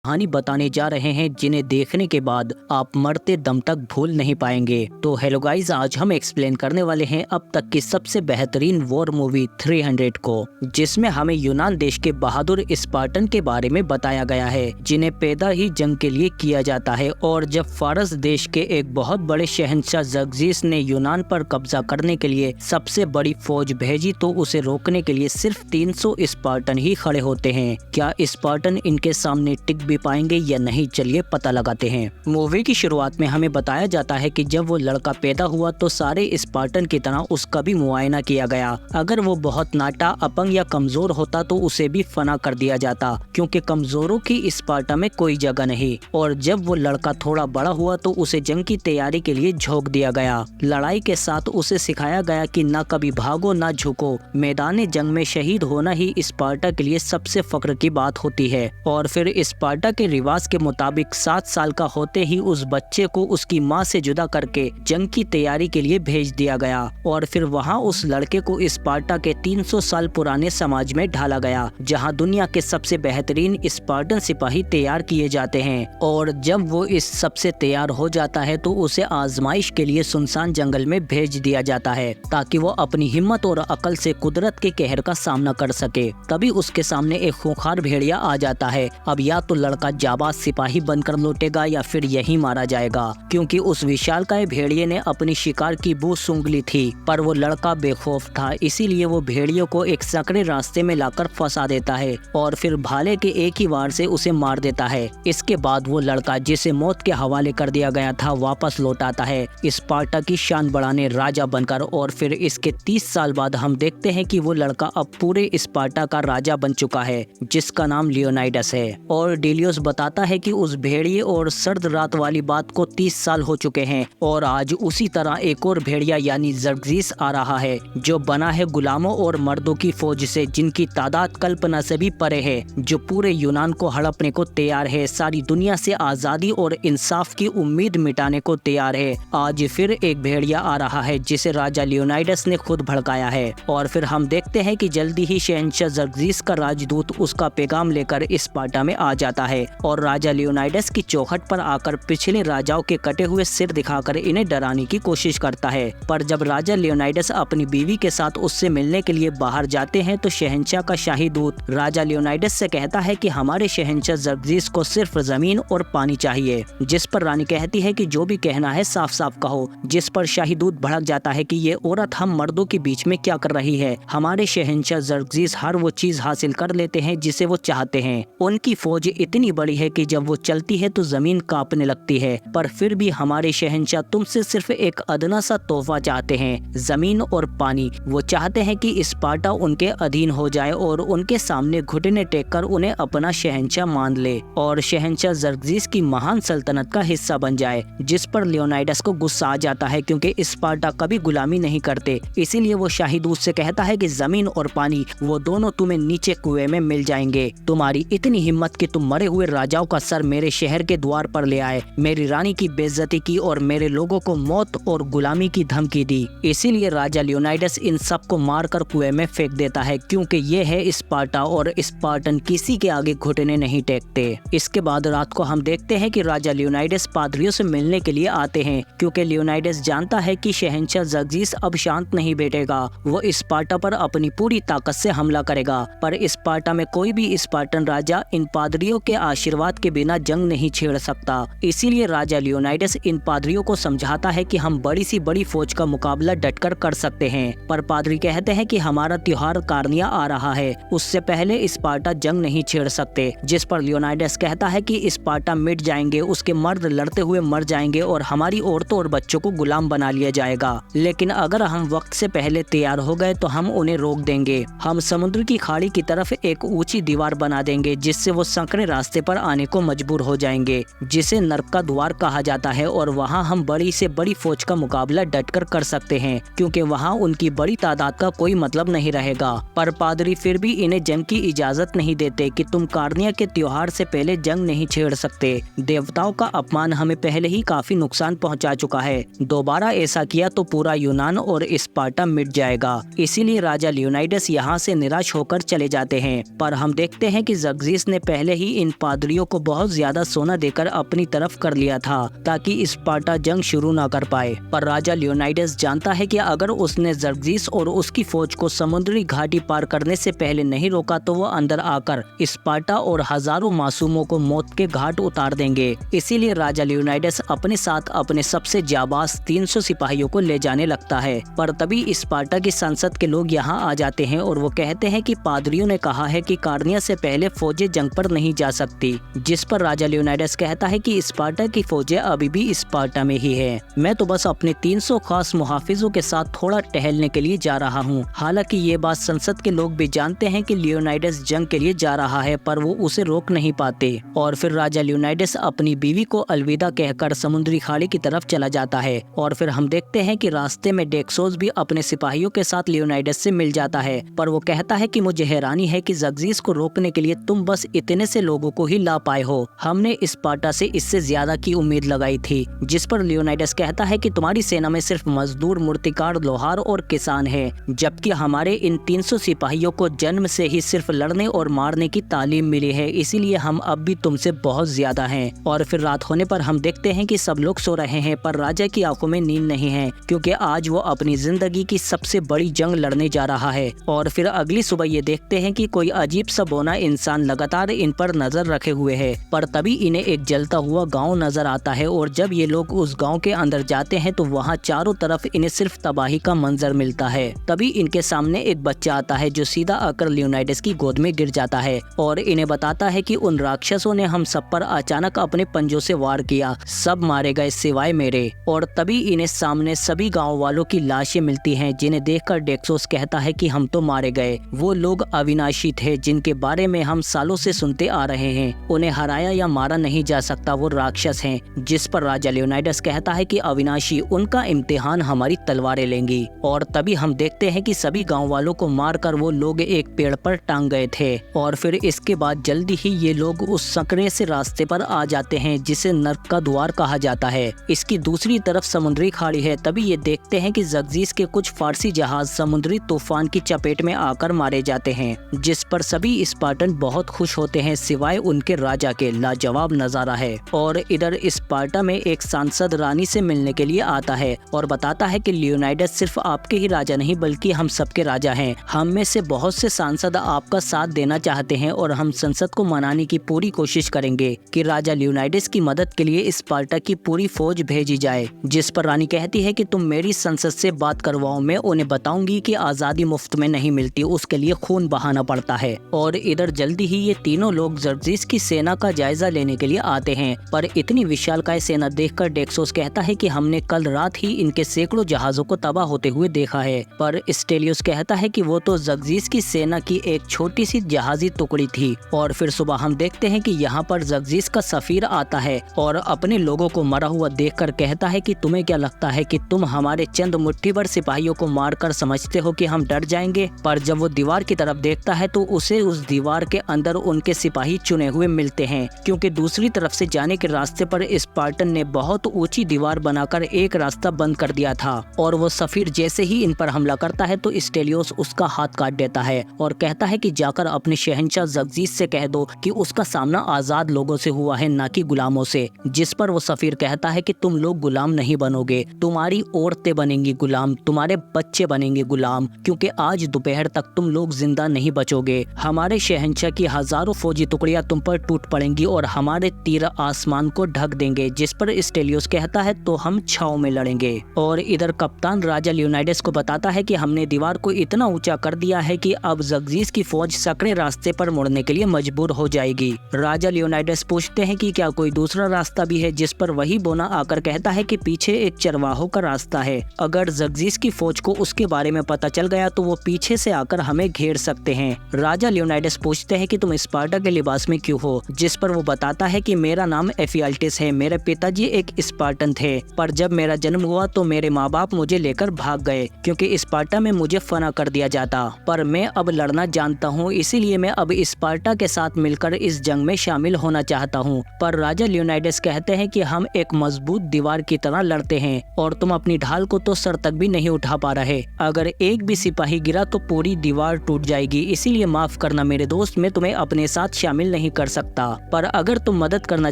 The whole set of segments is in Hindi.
कहानी बताने जा रहे हैं जिन्हें देखने के बाद आप मरते दम तक भूल नहीं पाएंगे। तो हेलो गाइस, आज हम एक्सप्लेन करने वाले हैं अब तक की सबसे बेहतरीन वॉर मूवी 300 को, जिसमें हमें यूनान देश के बहादुर स्पार्टन के बारे में बताया गया है, जिन्हें पैदा ही जंग के लिए किया जाता है। और जब फारस देश के एक बहुत बड़े शहंशाह ज़र्क्सिस ने यूनान पर कब्जा करने के लिए सबसे बड़ी फौज भेजी तो उसे रोकने के लिए सिर्फ 300 स्पार्टन ही खड़े होते हैं। क्या स्पार्टन इनके सामने टिक भी पाएंगे या नहीं, चलिए पता लगाते हैं। मूवी की शुरुआत में हमें बताया जाता है कि जब वो लड़का पैदा हुआ तो सारे स्पार्टन की तरह उसका भी मुआयना किया गया। अगर वो बहुत नाटा, अपंग या कमजोर होता तो उसे भी फना कर दिया जाता, क्योंकि कमजोरों की स्पार्टा में कोई जगह नहीं। और जब वो लड़का थोड़ा बड़ा हुआ तो उसे जंग की तैयारी के लिए झोंक दिया गया। लड़ाई के साथ उसे सिखाया गया कि ना कभी भागो ना झुको, मैदान जंग में शहीद होना ही स्पार्टा के लिए सबसे फख्र की बात होती है। और फिर स्पार्टा के रिवाज के मुताबिक 7 साल का होते ही उस बच्चे को उसकी माँ से जुदा करके जंग की तैयारी के लिए भेज दिया गया। और फिर वहाँ उस लड़के को स्पार्टा के 300 साल पुराने समाज में ढाला गया, जहाँ दुनिया के सबसे बेहतरीन स्पार्टन सिपाही तैयार किए जाते हैं। और जब वो इस सबसे तैयार हो जाता है तो उसे आजमाइश के लिए सुनसान जंगल में भेज दिया जाता है, ताकि वो अपनी हिम्मत और अकल से कुदरत के कहर का सामना कर सके। तभी उसके सामने एक खूंखार भेड़िया आ जाता है। अब या तो लड़का जाबाज सिपाही बनकर लौटेगा या फिर यहीं मारा जाएगा, क्योंकि उस विशालकाय भेड़िए ने अपनी शिकार की बू सूंघ ली थी। पर वो लड़का बेखौफ था, इसीलिए वो भेड़ियों को एक सकरे रास्ते में लाकर फंसा देता है और फिर भाले के एक ही वार से उसे मार देता है। इसके बाद वो लड़का, जिसे मौत के हवाले कर दिया गया था, वापस लौट आता है स्पार्टा की शान बढ़ाने राजा बनकर। और फिर इसके 30 साल बाद हम देखते हैं कि वो लड़का अब पूरे स्पार्टा का राजा बन चुका है, जिसका नाम लियोनाइडस है। और डिलियोस बताता है कि उस भेड़िए और सर्द रात वाली बात को 30 साल हो चुके हैं और आज उसी तरह एक और भेड़िया यानी ज़र्क्सिस आ रहा है, जो बना है गुलामों और मर्दों की फौज से, जिनकी तादाद कल्पना से भी परे है, जो पूरे यूनान को हड़पने को तैयार है, सारी दुनिया से आजादी और इंसाफ की उम्मीद मिटाने को तैयार है। आज फिर एक भेड़िया आ रहा है जिसे राजा लियोनाइडस ने खुद भड़काया है। और फिर हम देखते हैं कि जल्दी ही शहंशाह ज़र्क्सिस का राजदूत उसका पैगाम लेकर स्पार्टा में आ जाता है और राजा लियोनाइडस की चौखट पर आकर पिछले राजाओं के कटे हुए सिर दिखाकर इन्हें डराने की कोशिश करता है। पर जब राजा लियोनाइडस अपनी बीवी के साथ उससे मिलने के लिए बाहर जाते हैं तो शहंशाह का शाही दूत राजा लियोनाइडस से कहता है कि हमारे शहंशाह ज़र्क्सिस को सिर्फ जमीन और पानी चाहिए। जिस पर रानी कहती है कि जो भी कहना है साफ साफ कहो। जिस पर शाही दूत भड़क जाता है कि ये औरत हम मर्दों के बीच में क्या कर रही है। हमारे शहंशाह ज़र्क्सिस हर वो चीज हासिल कर लेते हैं जिसे वो चाहते हैं। उनकी फौज इतनी बड़ी है कि जब वो चलती है तो जमीन कांपने लगती है, पर फिर भी हमारे शहंशाह तुमसे सिर्फ एक अदना सा तोहफा चाहते हैं, जमीन और पानी। वो चाहते हैं कि स्पार्टा उनके अधीन हो जाए और उनके सामने घुटने टेक कर उन्हें अपना शहंशाह मान ले और शहंशाह ज़र्क्सिस की महान सल्तनत का हिस्सा बन जाए। जिस पर लियोनाइडस को गुस्सा आ जाता है, क्योंकि स्पार्टा कभी गुलामी नहीं करते। इसीलिए वो शाही दूत से कहता है कि जमीन और पानी वो दोनों तुम्हें नीचे कुएं में मिल जाएंगे। तुम्हारी इतनी हिम्मत कि तुम मरे हुए राजाओं का सर मेरे शहर के द्वार पर ले आए, मेरी रानी की बेइज्जती की और मेरे लोगों को मौत और गुलामी की धमकी दी। इसीलिए राजा लियोनाइडस इन सब को मारकर कुएं में फेंक देता है, क्योंकि ये है स्पार्टा और स्पार्टन किसी के आगे घुटने नहीं टेकते। इसके बाद रात को हम देखते हैं कि राजा लियोनाइडस पादरियों से मिलने के लिए आते हैं, क्योंकि लियोनाइडस जानता है कि शहंशाह ज़र्क्सिस अब शांत नहीं बैठेगा। वो स्पार्टा पर अपनी पूरी ताकत से हमला करेगा। पर स्पार्टा में कोई भी स्पार्टन राजा इन पादरियों के आशीर्वाद के बिना जंग नहीं छेड़ सकता। इसीलिए राजा लियोनाइडस इन पादरियों को समझाता है कि हम बड़ी सी बड़ी फौज का मुकाबला डटकर कर सकते हैं। पर पादरी कहते हैं कि हमारा त्योहार कार्निया आ रहा है, उससे पहले स्पार्टा जंग नहीं छेड़ सकते। जिस पर लियोनाइडस कहता है कि स्पार्टा मिट जाएंगे, उसके मर्द लड़ते हुए मर जाएंगे और हमारी औरतों और बच्चों को गुलाम बना लिया जाएगा। लेकिन अगर हम वक्त से पहले तैयार हो गए तो हम उन्हें रोक देंगे। हम समुद्र की खाड़ी की तरफ एक ऊंची दीवार बना देंगे, जिससे वो संकरे रास्ते पर आने को मजबूर हो जाएंगे, जिसे नर्क का द्वार कहा जाता है। और वहाँ हम बड़ी से बड़ी फौज का मुकाबला डटकर कर सकते हैं, क्योंकि वहाँ उनकी बड़ी तादाद का कोई मतलब नहीं रहेगा। पर पादरी फिर भी इन्हें जंग की इजाजत नहीं देते कि तुम कार्निया के त्योहार से पहले जंग नहीं छेड़ सकते। देवताओं का अपमान हमें पहले ही काफी नुकसान पहुँचा चुका है, दोबारा ऐसा किया तो पूरा यूनान और स्पार्टा मिट जाएगा। इसीलिए राजा लियोनाइडस यहाँ से निराश होकर चले जाते हैं। पर हम देखते हैं कि ज़र्क्सिस ने पहले ही इन पादरियों को बहुत ज्यादा सोना देकर अपनी तरफ कर लिया था ताकि स्पार्टा जंग शुरू न कर पाए। पर राजा लियोनाइडस जानता है कि अगर उसने जर्जिस और उसकी फौज को समुद्री घाटी पार करने से पहले नहीं रोका तो वो अंदर आकर स्पार्टा और हजारों मासूमों को मौत के घाट उतार देंगे। इसीलिए राजा लियोनाइडस अपने साथ अपने सबसे जाबाज 300 सिपाहियों को ले जाने लगता है। पर तभी स्पार्टा की संसद के लोग यहाँ आ जाते हैं और वो कहते हैं कि पादरियों ने कहा है कि कार्निया से पहले फौजें जंग पर नहीं जा सकती, जिस पर राजा लियोनाइडस कहता है कि स्पार्टा की फौजें अभी भी स्पार्टा में ही है। मैं तो बस अपने 300 खास मुहाफिजों के साथ थोड़ा टहलने के लिए जा रहा हूँ। हालांकि ये बात संसद के लोग भी जानते हैं कि लियोनाइडस जंग के लिए जा रहा है, पर वो उसे रोक नहीं पाते। और फिर राजा लियोनाइडस अपनी बीवी को अलविदा कहकर समुद्री खाड़ी की तरफ चला जाता है। और फिर हम देखते हैं कि रास्ते में डेक्सोस भी अपने सिपाहियों के साथ लियोनाइडस से मिल जाता है, पर वो कहता है कि मुझे हैरानी है कि जर्जिस को रोकने के लिए तुम बस इतने से लोगों को ही ला पाए हो। हमने स्पार्टा से इससे ज्यादा की उम्मीद लगाई थी। जिस पर लियोनाइडस कहता है कि तुम्हारी सेना में सिर्फ मजदूर, मूर्तिकार, लोहार और किसान है, जबकि हमारे इन 300 सिपाहियों को जन्म से ही सिर्फ लड़ने और मारने की तालीम मिली है, इसीलिए हम अब भी तुमसे बहुत ज्यादा हैं। और फिर रात होने पर हम देखते हैं कि सब लोग सो रहे हैं, पर राजा की आंखों में नींद नहीं है, क्योंकि आज वो अपनी जिंदगी की सबसे बड़ी जंग लड़ने जा रहा है। और फिर अगली सुबह ये देखते हैं कि कोई अजीब सा बौना इंसान लगातार इन पर नजर रखे हुए है। पर तभी इन्हें एक जलता हुआ गाँव नजर आता है, और जब ये लोग उस गाँव के अंदर जाते हैं तो वहाँ चारों तरफ इन्हें सिर्फ तबाही का मंजर मिलता है। तभी इनके सामने एक बच्चा आता है जो सीधा आकर लियोनाइडस की गोद में गिर जाता है और इन्हें बताता है कि उन राक्षसों ने हम सब पर अचानक अपने पंजों से वार किया, सब मारे गए सिवाय मेरे। और तभी इन्हें सामने सभी गांव वालों की लाशें मिलती हैं, जिन्हें देखकर डेक्सोस कहता है कि हम तो मारे गए। वो लोग अविनाशी थे जिनके बारे में हम सालों से सुनते आ रहे हैं, उन्हें हराया या मारा नहीं जा सकता, वो राक्षस हैं। जिस पर राजा लियोनाइडस कहता है कि अविनाशी, उनका इम्तिहान हमारी तलवारें लेंगी। और तभी हम देखते हैं कि सभी गांव वालों को मारकर वो लोग एक पेड़ पर टांग गए थे। और फिर इसके बाद जल्दी ही ये लोग उस संकरे से रास्ते पर आ जाते हैं जिसे नर्क का द्वार कहा जाता है। इसकी दूसरी तरफ समुद्री खाड़ी है। तभी ये देखते हैं कि जर्जिस के कुछ फारसी जहाज समुद्री तूफान की चपेट में आकर मारे जाते हैं, जिस पर सभी स्पार्टन बहुत खुश होते हैं सिवाय उनके राजा के। लाजवाब नजारा है। और इधर स्पार्टा में एक सांसद रानी से मिलने के लिए आता है और बताता है कि लियोनाइडस सिर्फ आपके ही राजा नहीं बल्कि हम सबके राजा हैं। हम में से बहुत से सांसद आपका साथ देना चाहते हैं और हम संसद को मनाने की पूरी कोशिश करेंगे कि राजा लियोनाइडस की मदद के लिए स्पार्टा की पूरी फौज भेजी जाए। जिस पर रानी कहती है कि तुम मेरी संसद से बात करवाओ, मैं उन्हें बताऊंगी कि आजादी मुफ्त में नहीं मिलती, उसके लिए खून बहाना पड़ता है। और इधर जल्दी ही ये तीनों लोग जर्जिस की सेना का जायजा लेने के लिए आते हैं, पर इतनी विशालकाय सेना देखकर डेक्सोस कहता है कि हमने कल रात ही इनके सैकड़ों जहाजों को तबाह होते हुए देखा है। पर स्टेलियोस कहता है कि वो तो जर्जिस की सेना की एक छोटी सी जहाजी टुकड़ी थी। और फिर सुबह हम देखते हैं कि यहाँ पर जर्जिस का सफीर आता है और अपने लोगों को मरा हुआ देखकर कहता है कि तुम्हें क्या लगता है कि तुम हमारे चंद मुट्ठी भर सिपाहियों को मारकर समझते हो कि हम डर जाएंगे? पर जब वो दीवार की तरफ देखता है तो उसे उस दीवार के अंदर उनके सिपाही चुने हुए मिलते हैं, क्योंकि दूसरी तरफ से जाने के रास्ते पर स्पार्टन ने बहुत ऊंची दीवार बनाकर एक रास्ता बंद कर दिया था। और वो सफीर जैसे ही इन पर हमला करता है तो स्टेलियोस उसका हाथ काट देता है और कहता है कि जाकर अपने शहंशाह जर्जिस से कह दो कि उसका सामना आजाद लोगों से हुआ है, ना कि गुलामों से। जिस पर वो सफीर कहता है कि तुम लोग गुलाम नहीं बनोगे, तुम्हारी औरतें बनेंगी गुलाम, तुम्हारे बच्चे बनेंगे गुलाम, क्योंकि आज दोपहर तक तुम लोग जिंदा नहीं बचोगे। हमारे शहंशाह की हजारों फौजी टुकड़ियां तुम पर टूट पड़ेंगी और हमारे तीर आसमान को ढक देंगे। जिस पर स्टेलियोस कहता है तो हम छाव में लड़ेंगे। और इधर कप्तान राजा लियोनाइडस को बताता है कि हमने दीवार को इतना ऊंचा कर दिया है कि अब जर्जिस की फौज सकरे रास्ते पर मुड़ने के लिए मजबूर हो जाएगी। राजा लियोनाइडस पूछते हैं कि क्या कोई दूसरा रास्ता भी है, जिस पर वही बोना आकर कहता है कि पीछे एक चरवाहों का रास्ता है। अगर जर्जिस की फौज को उसके बारे में पता चल गया तो वो पीछे से आकर हमें घेर सकते हैं। राजा लियोनाइडस पूछते हैं कि तुम स्पार्टा के लिबास में क्यों हो? जिस पर वो बताता है कि मेरा नाम एफियाल्टिस है, मेरे पिताजी एक स्पार्टन थे, पर जब मेरा जन्म हुआ तो मेरे माँ बाप मुझे लेकर भाग गए, क्योंकि स्पार्टा में मुझे फना कर दिया जाता। पर मैं अब लड़ना जानता हूँ, इसीलिए मैं अब स्पार्टा के साथ मिलकर इस जंग में शामिल होना चाहता हूँ। पर राजा लियोनाइडस कहते हैं कि हम एक मजबूत दीवार की तरह लड़ते हैं और तुम अपनी ढाल को तो सर तक भी नहीं उठा पा रहे। अगर एक भी सिपाही गिरा तो पूरी दीवार टूट जाएगी, इसीलिए माफ करना मेरे दोस्त, मैं तुम्हें अपने साथ शामिल नहीं नहीं कर सकता, पर अगर तुम मदद करना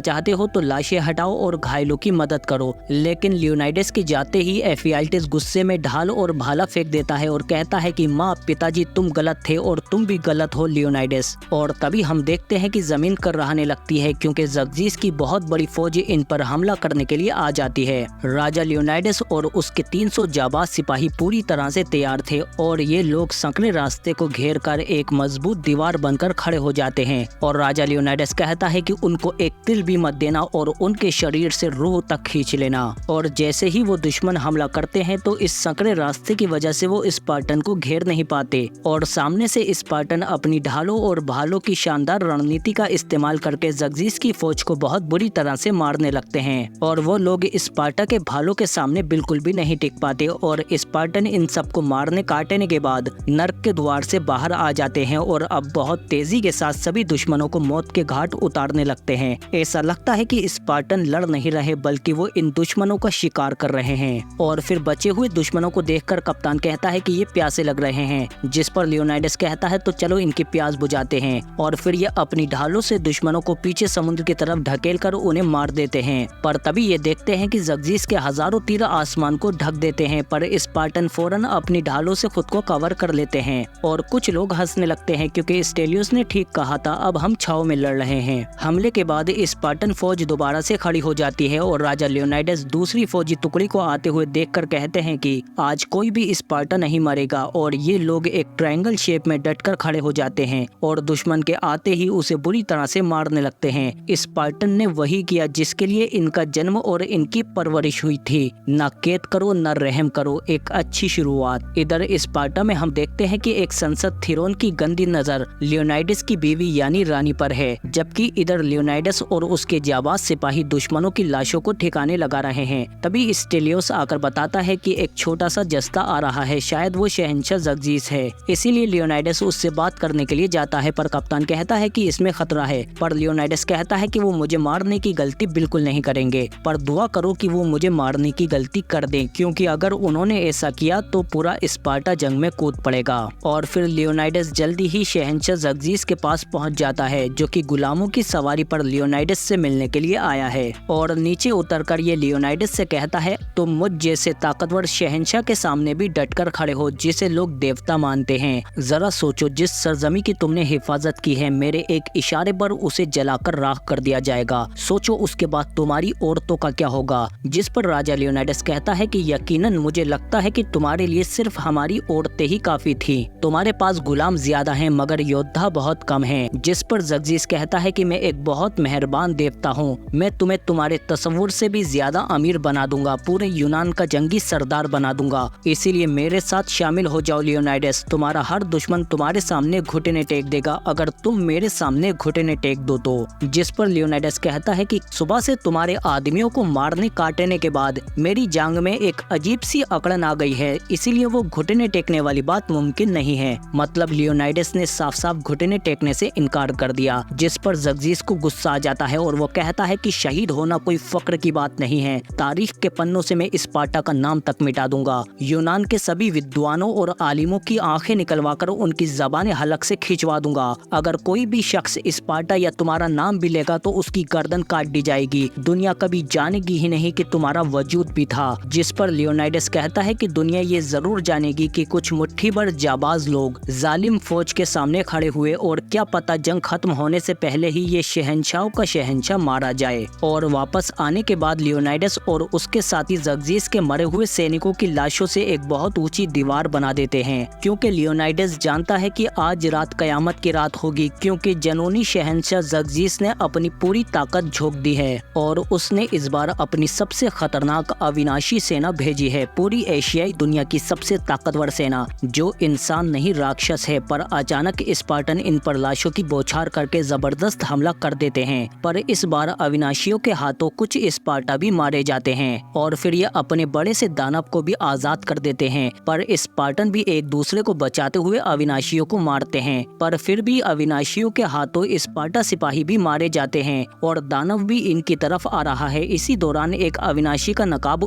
चाहते हो तो लाशें हटाओ और घायलों की मदद करो। लेकिन लियोनाइडस के जाते ही एफियाल्टिस गुस्से में ढाल और भाला फेंक देता है और कहता है कि माँ, पिताजी तुम गलत थे और तुम भी गलत हो लियोनाइडस। और तभी हम देखते हैं कि जमीन कर्राहने लगती है क्योंकि ज़र्जिस की बहुत बड़ी फौज इन पर हमला करने के लिए आ जाती है। राजा लियोनाइडस और उसके 300 जाबाज सिपाही पूरी तरह से तैयार थे और ये लोग संकरे रास्ते को घेर कर एक मजबूत दीवार बनकर खड़े हो जाते हैं। और राजा लियोनाइडस कहता है कि उनको एक तिल भी मत देना और उनके शरीर से रूह तक खींच लेना। और जैसे ही वो दुश्मन हमला करते हैं तो इस संकरे रास्ते की वजह से वो स्पार्टन को घेर नहीं पाते और सामने से स्पार्टन अपनी ढालों और भालों की शानदार रणनीति का इस्तेमाल करके ज़र्जिस की फौज को बहुत बुरी तरह से मारने लगते हैं। और वो लोग स्पार्टा के भालों के सामने बिल्कुल भी नहीं टिक पाते और स्पार्टन इन सबको मारने काटने के बाद नर्क के द्वार से बाहर आ जाते हैं और अब बहुत तेजी के साथ सभी दुश्मनों को मौत के घाट उतारने लगते हैं। ऐसा लगता है कि स्पार्टन लड़ नहीं रहे बल्कि वो इन दुश्मनों का शिकार कर रहे हैं। और फिर बचे हुए दुश्मनों को देखकर कप्तान कहता है कि ये प्यासे लग रहे हैं, जिस पर लियोनाइडस कहता है तो चलो इनकी प्यास बुझाते हैं। और फिर ये अपनी ढालों से दुश्मनों को पीछे समुद्र की तरफ ढकेल कर उन्हें मार देते हैं। पर तभी ये देखते हैं कि ज़र्जिस के हजारों तीर आसमान को ढक देते हैं, पर स्पार्टन फौरन अपनी ढालों से खुद को कवर कर लेते हैं। और कुछ लोग हंसने लगते हैं क्योंकि स्टेलियोस ने ठीक कहा था, अब हम छाव में लड़ रहे हैं। हमले के बाद स्पार्टन फौज दोबारा से खड़ी हो जाती है और राजा लियोनाइडस दूसरी फौजी टुकड़ी को आते हुए देखकर कहते हैं कि आज कोई भी स्पार्टा नहीं मरेगा। और ये लोग एक ट्रायंगल शेप में डटकर खड़े हो जाते हैं और दुश्मन के आते ही उसे बुरी तरह से मारने लगते हैं। स्पार्टन ने वही किया जिसके लिए इनका जन्म और इनकी परवरिश हुई थी, न कैद करो न रहम करो, एक अच्छी शुरुआत। इधर स्पार्टा में हम देखते हैं कि एक संसद थिरोन की गंदी नजर लियोनाइडस की बीवी यानी रानी पर है, जबकि इधर लियोनाइडस और उसके जाबाज सिपाही दुश्मनों की लाशों को ठिकाने लगा रहे हैं। तभी स्टेलियोस आकर बताता है कि एक छोटा सा जस्ता आ रहा है, शायद वो शहंशाह ज़र्जिस है। इसीलिए लियोनाइडस उससे बात करने के लिए जाता है, पर कप्तान कहता है कि इसमें खतरा है। पर लियोनाइडस कहता है कि वो मुझे मारने की गलती बिल्कुल नहीं करेंगे, पर दुआ करो कि वो मुझे मारने की गलती कर दें, क्योंकि अगर उन्होंने ऐसा किया तो पूरा स्पार्टा जंग में कूद पड़ेगा। और फिर लियोनाइडस जल्दी ही शहंशाह ज़र्जिस के पास पहुंच जाता है, जो कि गुलामों की सवारी पर लियोनाइडस से मिलने के लिए आया है। और नीचे उतरकर ये लियोनाइडस से कहता है, तुम मुझ जैसे ताकतवर शहंशाह के सामने भी डटकर खड़े हो जिसे लोग देवता मानते हैं। जरा सोचो, जिस सरजमी की तुमने हिफाजत की है, मेरे एक इशारे पर उसे जलाकर राख कर दिया जाएगा। सोचो उसके बाद तुम्हारी औरतों का क्या होगा। जिस पर राजा लियोनाइडस कहता है कि यकीनन मुझे लगता है कि तुम्हारे लिए सिर्फ हमारी औरतें ही काफी थी। तुम्हारे पास गुलाम ज्यादा हैं मगर योद्धा बहुत कम हैं। जिस पर ज़र्जिस कहता है कि मैं एक बहुत मेहरबान देवता हूँ, मैं तुम्हें तुम्हारे तस्वुर से भी ज्यादा अमीर बना दूंगा, पूरे यूनान का जंगी सरदार बना दूंगा। इसीलिए मेरे साथ शामिल हो जाओ लियोनाइडस, तुम्हारा हर दुश्मन तुम्हारे सामने घुटने टेक देगा अगर तुम मेरे सामने घुटने टेक दो तो। जिस पर लियोनाइडस कहता है कि सुबह से तुम्हारे आदमियों को मारने काटने के बाद मेरी जांग में एक अजीब सी अकड़न आ गई है, इसीलिए वो घुटने टेकने वाली बात मुमकिन नहीं है। मतलब लियोनाइडस ने साफ साफ घुटने टेकने से इनकार कर दिया। जिस पर ज़र्जिस को गुस्सा आ जाता है और वो कहता है कि शहीद होना कोई फक्र की बात नहीं है, तारीख के पन्नों से मैं स्पार्टा का नाम तक मिटा दूंगा। यूनान के सभी विद्वानों और आलिमों की आंखें निकलवाकर उनकी ज़बानें हलक से खिंचवा दूंगा। अगर कोई भी शख्स स्पार्टा या तुम्हारा नाम भी लेगा तो उसकी गर्दन काट दी जाएगी। दुनिया कभी जानेगी ही नहीं कि तुम्हारा वजूद भी था। जिस पर लियोनाइडस कहता है कि दुनिया ये जरूर जानेगी कि कुछ मुट्ठी भर जाबाज लोग जालिम फौज के सामने खड़े हुए और क्या पता जंग खत्म होने से पहले ही ये शहंशाह का शहंशाह मारा जाए। और वापस आने के बाद लियोनाइडस और उसके साथी ज़र्जिस के मरे हुए सैनिकों की लाशों से एक बहुत ऊंची दीवार बना देते हैं, क्योंकि लियोनाइडस जानता है कि आज रात कयामत की रात होगी, क्योंकि जनूनी शहंशाह ज़र्जिस ने अपनी पूरी ताकत झोंक दी है और उसने इस बार अपनी सबसे खतरनाक अविनाशी सेना भेजी है, पूरी एशियाई दुनिया की सबसे ताकतवर सेना, जो इंसान नहीं राक्षस है। पर अचानक स्पार्टन इन पर लाशों की बौछार करके जबरदस्त हमला कर देते हैं, पर इस बार अविनाशियों के हाथों कुछ स्पार्टा भी मारे जाते हैं और फिर ये अपने बड़े से दानव को भी आजाद कर देते हैं। पर स्पार्टन भी एक दूसरे को बचाते हुए अविनाशियों को मारते हैं, पर फिर भी अविनाशियों के हाथों स्पार्टा सिपाही भी मारे जाते हैं और दानव भी इनकी तरफ आ रहा है। इसी दौरान एक अविनाशी का नकाब